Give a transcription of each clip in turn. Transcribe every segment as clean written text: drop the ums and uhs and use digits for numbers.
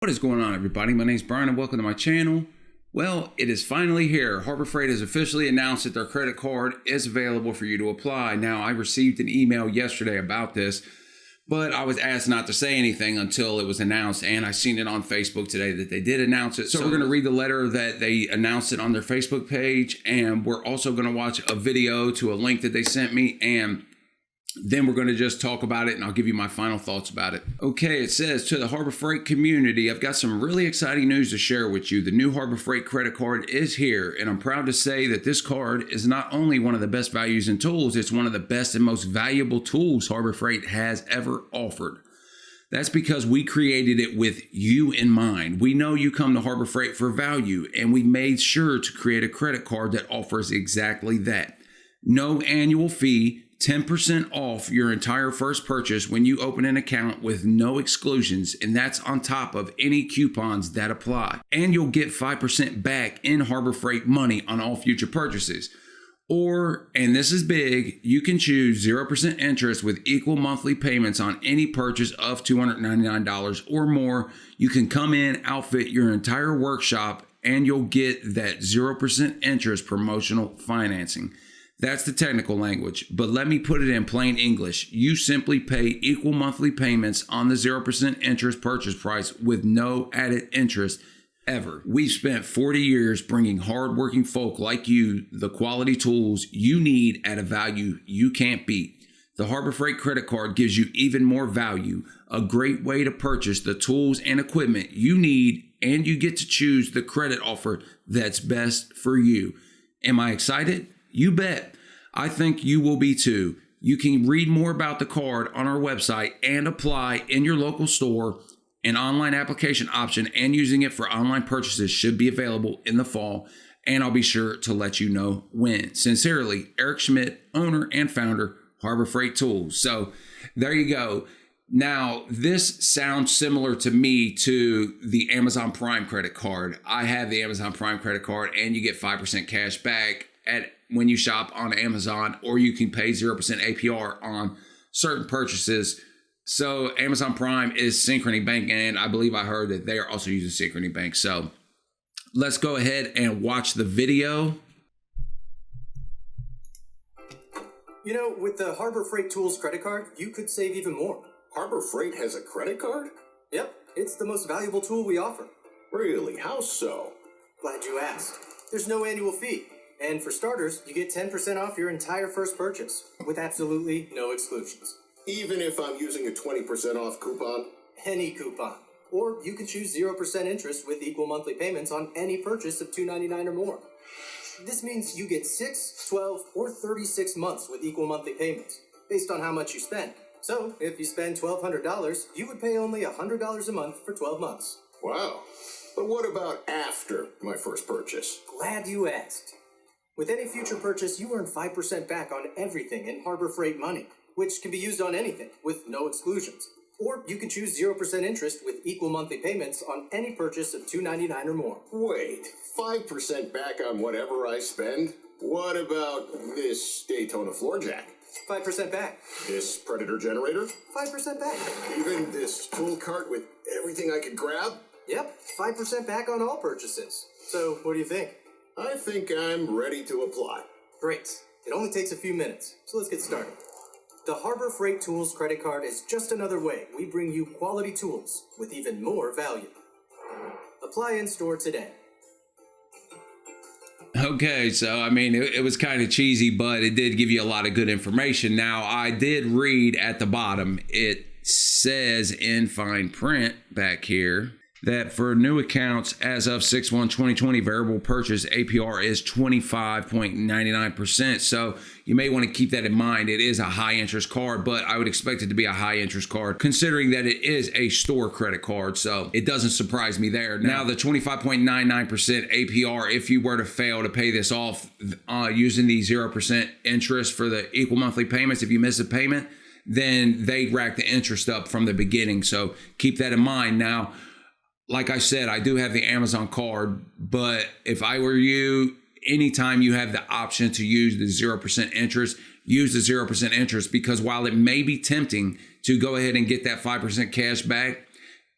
What is going on, everybody? My name is Brian and welcome to my channel. Well, it is finally here. Harbor Freight has officially announced that their credit card is available for you to apply. Now, I received an email yesterday about this, but I was asked not to say anything until it was announced, and I seen it on Facebook today that they did announce it. So we're going to read the letter that they announced it on their Facebook page, and we're also going to watch a video to a link that they sent me, and then we're going to just talk about it and I'll give you my final thoughts about it. Okay, it says, to the Harbor Freight community, I've got some really exciting news to share with you. The new Harbor Freight credit card is here, and I'm proud to say that this card is not only one of the best values and tools, it's one of the best and most valuable tools Harbor Freight has ever offered. That's because we created it with you in mind. We know you come to Harbor Freight for value, and we made sure to create a credit card that offers exactly that. No annual fee, 10% off your entire first purchase when you open an account with no exclusions, and that's on top of any coupons that apply. And you'll get 5% back in Harbor Freight money on all future purchases. Or, and this is big, you can choose 0% interest with equal monthly payments on any purchase of $299 or more. You can come in, outfit your entire workshop, and you'll get that 0% interest promotional financing. That's the technical language, but let me put it in plain English. You simply pay equal monthly payments on the 0% interest purchase price with no added interest ever. We've spent 40 years bringing hardworking folk like you the quality tools you need at a value you can't beat. The Harbor Freight credit card gives you even more value, a great way to purchase the tools and equipment you need, and you get to choose the credit offer that's best for you. Am I excited? You bet. I think you will be too. You can read more about the card on our website and apply in your local store. An online application option and using it for online purchases should be available in the fall, and I'll be sure to let you know when. Sincerely, Eric Schmidt, owner and founder, Harbor Freight Tools. So there you go. Now, this sounds similar to me to the Amazon Prime credit card. I have the Amazon Prime credit card, and you get 5% cash back when you shop on Amazon, or you can pay 0% APR on certain purchases. So Amazon Prime is Synchrony Bank, and I believe I heard that they are also using Synchrony Bank. So let's go ahead and watch the video. You know, with the Harbor Freight Tools credit card, you could save even more. Harbor Freight has a credit card? Yep, it's the most valuable tool we offer. Really? How so? Glad you asked. There's no annual fee. And for starters, you get 10% off your entire first purchase, with absolutely no exclusions. Even if I'm using a 20% off coupon? Any coupon. Or you can choose 0% interest with equal monthly payments on any purchase of $299 or more. This means you get 6, 12, or 36 months with equal monthly payments, based on how much you spend. So, if you spend $1,200, you would pay only $100 a month for 12 months. Wow. But what about after my first purchase? Glad you asked. With any future purchase, you earn 5% back on everything in Harbor Freight money, which can be used on anything with no exclusions. Or you can choose 0% interest with equal monthly payments on any purchase of $299 or more. Wait, 5% back on whatever I spend? What about this Daytona floor jack? 5% back. This Predator generator? 5% back. Even this tool cart with everything I could grab? Yep, 5% back on all purchases. So, what do you think? I think I'm ready to apply. Great. It only takes a few minutes, so let's get started. The Harbor Freight Tools credit card is just another way we bring you quality tools with even more value. Apply in store today. Okay, so I mean, it was kind of cheesy, but it did give you a lot of good information. Now, I did read at the bottom, it says in fine print back here that for new accounts as of 6/1/2020, variable purchase APR is 25.99%. So you may want to keep that in mind. It is a high interest card, but I would expect it to be a high interest card considering that it is a store credit card. So it doesn't surprise me there. Now the 25.99% APR, if you were to fail to pay this off using the 0% interest for the equal monthly payments, if you miss a payment, then they rack the interest up from the beginning. So keep that in mind. Now, like I said, I do have the Amazon card, but if I were you, anytime you have the option to use the 0% interest, use the 0% interest, because while it may be tempting to go ahead and get that 5% cash back,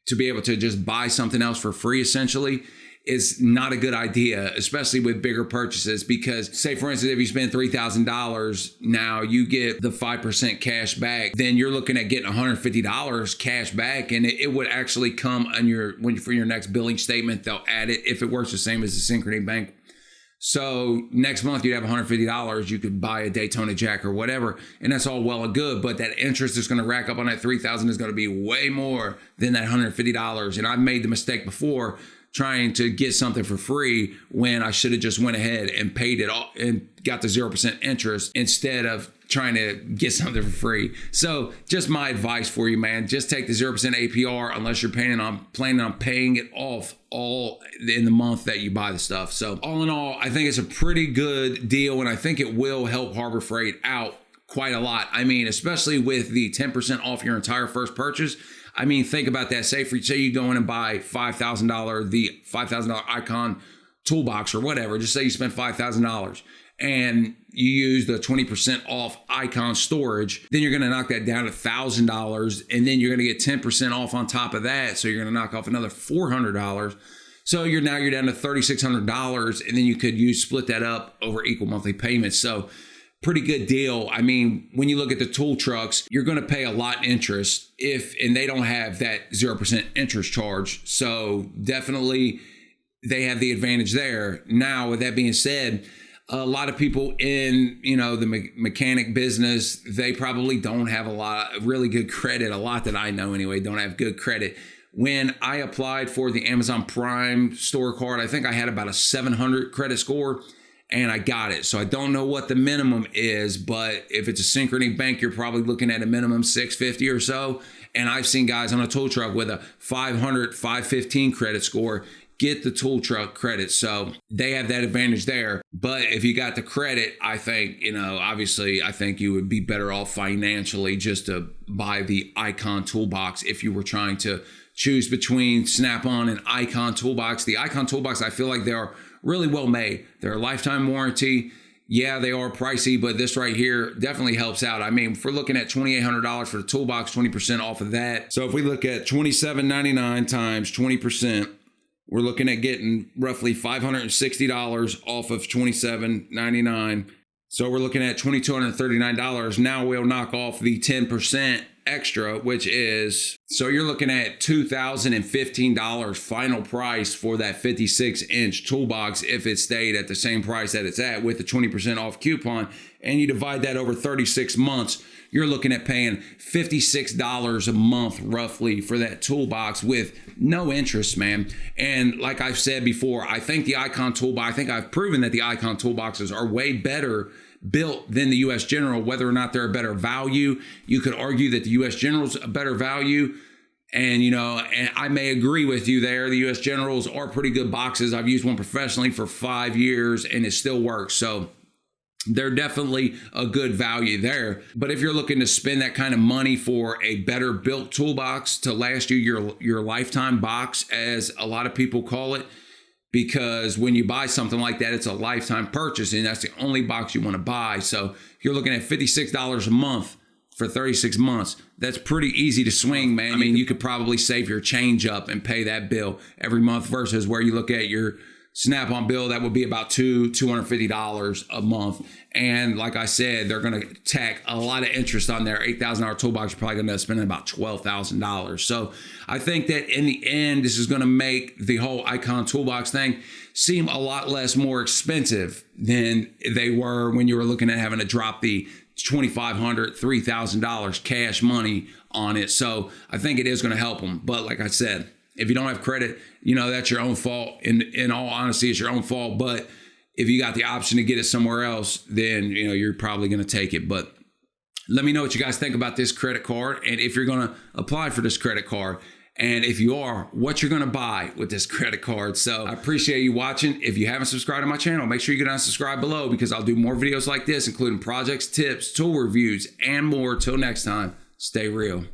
to be able to just buy something else for free essentially is not a good idea, especially with bigger purchases, because say for instance, if you spend $3,000, now you get the 5% cash back, then you're looking at getting $150 cash back, and it would actually come on for your next billing statement. They'll add it if it works the same as the Synchrony Bank. So next month you'd have $150, you could buy a Daytona Jack or whatever, and that's all well and good, but that interest is gonna rack up on that $3,000 is gonna be way more than that $150. And I've made the mistake before trying to get something for free when I should have just went ahead and paid it all and got the 0% interest instead of trying to get something for free. So just my advice for you, man, just take the 0% APR unless you're planning on paying it off all in the month that you buy the stuff. So all in all, I think it's a pretty good deal, and I think it will help Harbor Freight out quite a lot. I mean, especially with the 10% off your entire first purchase. I mean, think about that. Say you go in and buy $5,000, the $5,000 Icon toolbox or whatever. Just say you spend $5,000 and you use the 20% off Icon storage. Then you're going to knock that down to $1,000, and then you're going to get 10% off on top of that. So you're going to knock off another $400. So you're down to $3,600, and then you could split that up over equal monthly payments. So pretty good deal. I mean, when you look at the tool trucks, you're going to pay a lot interest and they don't have that 0% interest charge. So definitely they have the advantage there. Now, with that being said, a lot of people in, the mechanic business, they probably don't have a lot of really good credit. A lot that I know anyway, don't have good credit. When I applied for the Amazon Prime store card, I think I had about a 700 credit score. And I got it. So I don't know what the minimum is, but if it's a Synchrony Bank, you're probably looking at a minimum 650 or so. And I've seen guys on a tool truck with a 500, 515 credit score get the tool truck credit. So they have that advantage there. But if you got the credit, I think, obviously, I think you would be better off financially just to buy the Icon toolbox if you were trying to choose between Snap-on and Icon toolbox. The Icon toolbox, I feel like they are really well made. They're a lifetime warranty. Yeah, they are pricey, but this right here definitely helps out. I mean, if we're looking at $2,800 for the toolbox, 20% off of that. So if we look at $2,799 times 20%, we're looking at getting roughly $560 off of $2,799. So we're looking at $2,239. Now we'll knock off the 10% extra, which is, so you're looking at $2,015 final price for that 56-inch toolbox if it stayed at the same price that it's at with the 20% off coupon, and you divide that over 36 months, you're looking at paying $56 a month roughly for that toolbox with no interest, man. And like I've said before, I think the Icon toolbox, I think I've proven that the Icon toolboxes are way better built than the US General. Whether or not they're a better value, you could argue that the US General's a better value. And, and I may agree with you there. The US Generals are pretty good boxes. I've used one professionally for 5 years and it still works. So they're definitely a good value there. But if you're looking to spend that kind of money for a better built toolbox to last you your lifetime box, as a lot of people call it, because when you buy something like that, it's a lifetime purchase and that's the only box you want to buy. So if you're looking at $56 a month for 36 months, that's pretty easy to swing, man. I mean, you could probably save your change up and pay that bill every month versus where you look at your Snap-on bill, that would be about $250 a month. And like I said, they're going to tack a lot of interest on their $8,000 toolbox. You're probably going to spend about $12,000. So I think that in the end, this is going to make the whole Icon toolbox thing seem a lot more expensive than they were when you were looking at having to drop the $2,500, $3,000 cash money on it. So I think it is going to help them. But like I said, if you don't have credit, that's your own fault. In all honesty, it's your own fault. But if you got the option to get it somewhere else, then, you're probably going to take it. But let me know what you guys think about this credit card and if you're going to apply for this credit card. And if you are, what you're going to buy with this credit card. So I appreciate you watching. If you haven't subscribed to my channel, make sure you go down and subscribe below because I'll do more videos like this, including projects, tips, tool reviews, and more. Till next time, stay real.